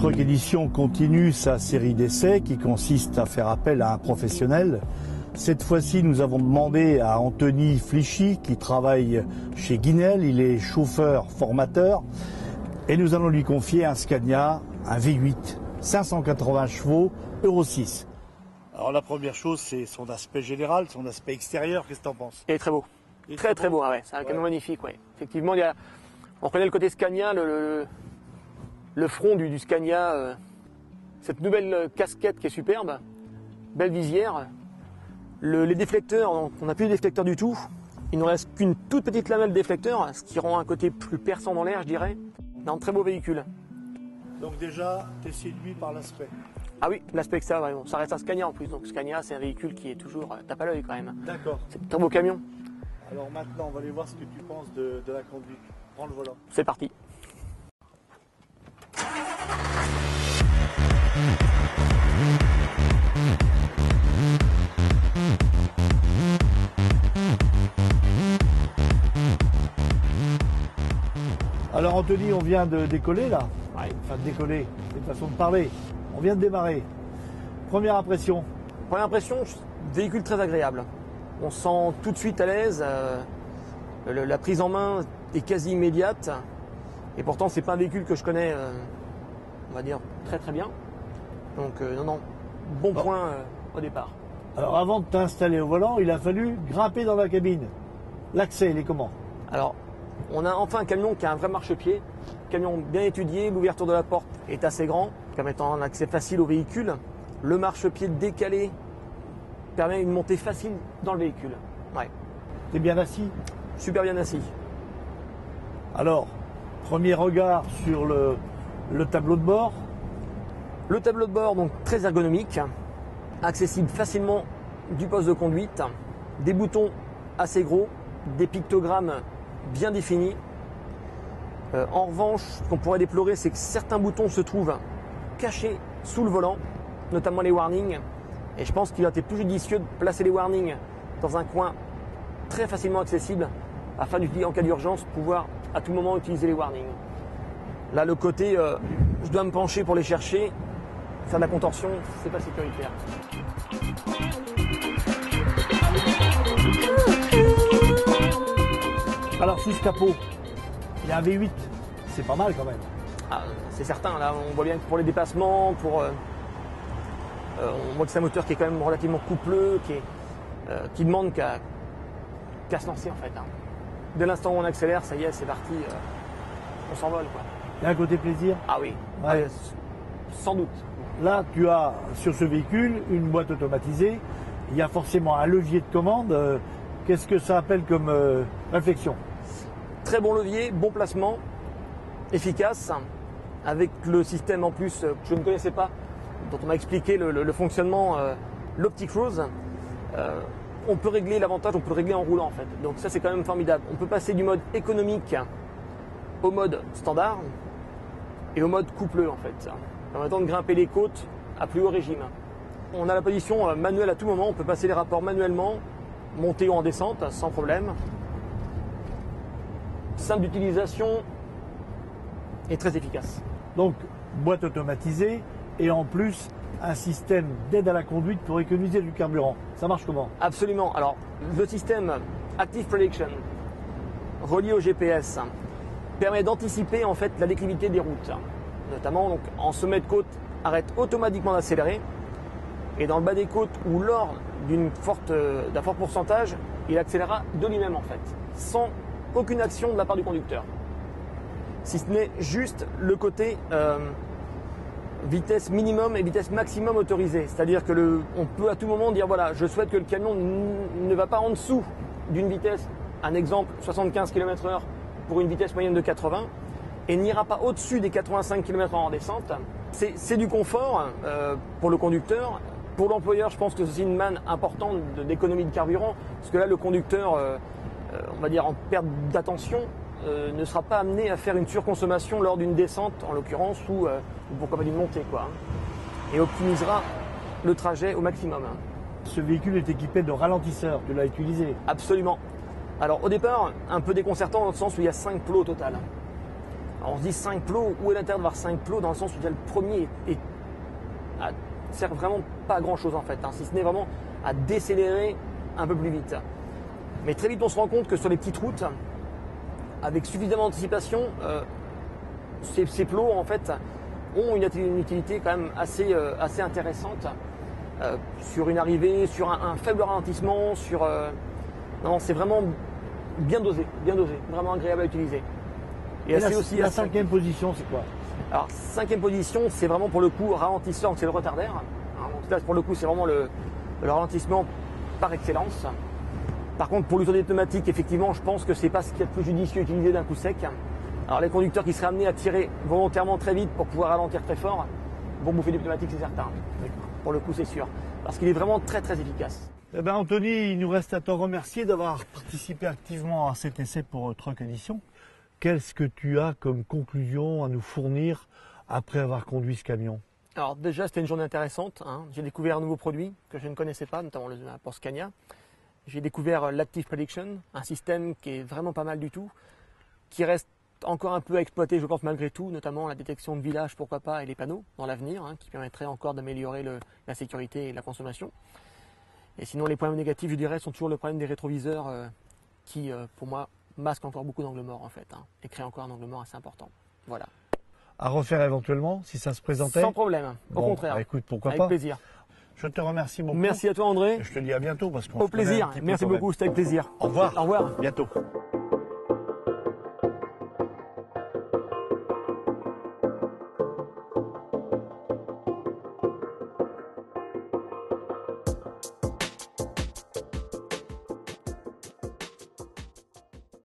Truck Edition continue sa série d'essais qui consiste à faire appel à un professionnel. Cette fois-ci, nous avons demandé à Anthony Flichy, qui travaille chez Guinel. Il est chauffeur formateur. Et nous allons lui confier un Scania, un V8, 580 chevaux, Euro 6. Alors la première chose, c'est son aspect général, son aspect extérieur. Qu'est-ce que tu en penses? Il est très beau. Très beau, ouais. C'est un camion magnifique, ouais. Effectivement, on connaît le côté Scania, le front du Scania, cette nouvelle casquette qui est superbe, belle visière. Les déflecteurs, on n'a plus de déflecteurs du tout. Il ne nous reste qu'une toute petite lamelle déflecteur, ce qui rend un côté plus perçant dans l'air, je dirais. Un très beau véhicule. Donc déjà, tu es séduit par l'aspect. Ah oui, l'aspect que ça, ouais, bon, ça reste un Scania en plus. Donc Scania, c'est un véhicule qui est toujours tape à l'œil quand même. D'accord. C'est un très beau camion. Alors maintenant, on va aller voir ce que tu penses de la conduite. Prends le volant. C'est parti. Alors Anthony, on vient de décoller là. Ouais. Enfin de décoller, c'est une façon de parler. On vient de démarrer. Première impression. Première impression, véhicule très agréable. On se sent tout de suite à l'aise. La prise en main est quasi immédiate. Et pourtant, c'est pas un véhicule que je connais, on va dire, très bien. Donc non, bon point au départ. Alors avant de t'installer au volant, il a fallu grimper dans la cabine. L'accès, il est comment? Alors, on a enfin un camion qui a un vrai marchepied. Camion bien étudié, l'ouverture de la porte est assez grand, permettant un accès facile au véhicule. Le marchepied décalé permet une montée facile dans le véhicule. Ouais. T'es bien assis? Super bien assis. Alors, premier regard sur le tableau de bord. Le tableau de bord, donc très ergonomique, accessible facilement du poste de conduite, des boutons assez gros, des pictogrammes bien définis. En revanche, ce qu'on pourrait déplorer, c'est que certains boutons se trouvent cachés sous le volant, notamment les warnings. Et je pense qu'il a été plus judicieux de placer les warnings dans un coin très facilement accessible afin d'utiliser en cas d'urgence, pouvoir à tout moment utiliser les warnings. Là, le côté, je dois me pencher pour les chercher, faire de la contorsion, c'est pas sécuritaire. Alors sous ce capot, il y a un V8, c'est pas mal quand même. Ah, c'est certain, là on voit bien que pour les dépassements, on voit que c'est un moteur qui est quand même relativement coupleux, qui demande qu'à se lancer en fait. Hein. Dès l'instant où on accélère, ça y est, c'est parti, on s'envole quoi. Il y a un côté plaisir? Ah oui, Ouais. Sans doute. Là, tu as sur ce véhicule une boîte automatisée. Il y a forcément un levier de commande. Qu'est-ce que ça appelle comme réflexion? Très bon levier, bon placement, efficace, avec le système en plus que je ne connaissais pas, dont on m'a expliqué le fonctionnement, l'OptiCruise. On peut régler l'avantage, on peut le régler en roulant en fait. Donc ça c'est quand même formidable. On peut passer du mode économique au mode standard et au mode coupleux en fait. En même temps de grimper les côtes à plus haut régime. On a la position manuelle à tout moment, on peut passer les rapports manuellement, monter ou en descente sans problème. Simple d'utilisation et très efficace. Donc, boîte automatisée et en plus un système d'aide à la conduite pour économiser du carburant. Ça marche comment? Absolument. Alors, le système Active Prediction relié au GPS permet d'anticiper en fait la déclivité des routes. Notamment donc, en sommet de côte, arrête automatiquement d'accélérer. Et dans le bas des côtes ou lors d'un fort pourcentage, il accélérera de lui-même en fait, sans aucune action de la part du conducteur. Si ce n'est juste le côté vitesse minimum et vitesse maximum autorisée. C'est-à-dire que on peut à tout moment dire voilà, je souhaite que le camion ne va pas en dessous d'une vitesse, un exemple 75 km/h pour une vitesse moyenne de 80 et n'ira pas au-dessus des 85 km/h en descente. C'est du confort pour le conducteur. Pour l'employeur, je pense que c'est aussi une manne importante d'économie de carburant, parce que là, le conducteur, on va dire en perte d'attention, ne sera pas amené à faire une surconsommation lors d'une descente, en l'occurrence, ou pourquoi pas d'une montée, quoi. Et optimisera le trajet au maximum. Ce véhicule est équipé de ralentisseurs, tu l'as utilisé? Absolument. Alors au départ, un peu déconcertant dans le sens où il y a 5 plots au total. Alors on se dit 5 plots, où est l'intérêt d'avoir 5 plots dans le sens où déjà le premier sert vraiment pas à grand chose en fait, hein, si ce n'est vraiment à décélérer un peu plus vite. Mais très vite on se rend compte que sur les petites routes, avec suffisamment d'anticipation, ces plots en fait ont une utilité quand même assez intéressante sur une arrivée, sur un faible ralentissement, non, c'est vraiment bien dosé, vraiment agréable à utiliser. Et la cinquième position, c'est quoi? Alors, cinquième position, c'est vraiment pour le coup ralentisseur, c'est le retardaire. Hein, donc là, pour le coup, c'est vraiment le ralentissement par excellence. Par contre, pour l'usure des pneumatiques, effectivement, je pense que c'est pas ce qu'il y a de plus judicieux à utiliser d'un coup sec. Alors, les conducteurs qui seraient amenés à tirer volontairement très vite pour pouvoir ralentir très fort vont bouffer des pneumatiques, c'est certain. Pour le coup, c'est sûr. Parce qu'il est vraiment très efficace. Eh bien, Anthony, il nous reste à te remercier d'avoir participé activement à cet essai pour Truck Edition. Qu'est-ce que tu as comme conclusion à nous fournir après avoir conduit ce camion? Alors déjà, c'était une journée intéressante. Hein. J'ai découvert un nouveau produit que je ne connaissais pas, notamment le pour Scania. J'ai découvert l'Active Prediction, un système qui est vraiment pas mal du tout, qui reste encore un peu à exploiter, je pense, malgré tout, notamment la détection de village, pourquoi pas, et les panneaux dans l'avenir, hein, qui permettraient encore d'améliorer la sécurité et la consommation. Et sinon, les problèmes négatifs, je dirais, sont toujours le problème des rétroviseurs qui, pour moi, masquent encore beaucoup d'angles morts, en fait, hein, et créent encore un angle mort assez important. Voilà. À refaire éventuellement, si ça se présentait? Sans problème, au contraire. Bah écoute, pourquoi avec pas. plaisir. Je te remercie beaucoup. Merci à toi, André. Et je te dis à bientôt parce qu'on Au plaisir. Merci beaucoup, c'était avec plaisir. Au revoir. Au revoir. Bientôt.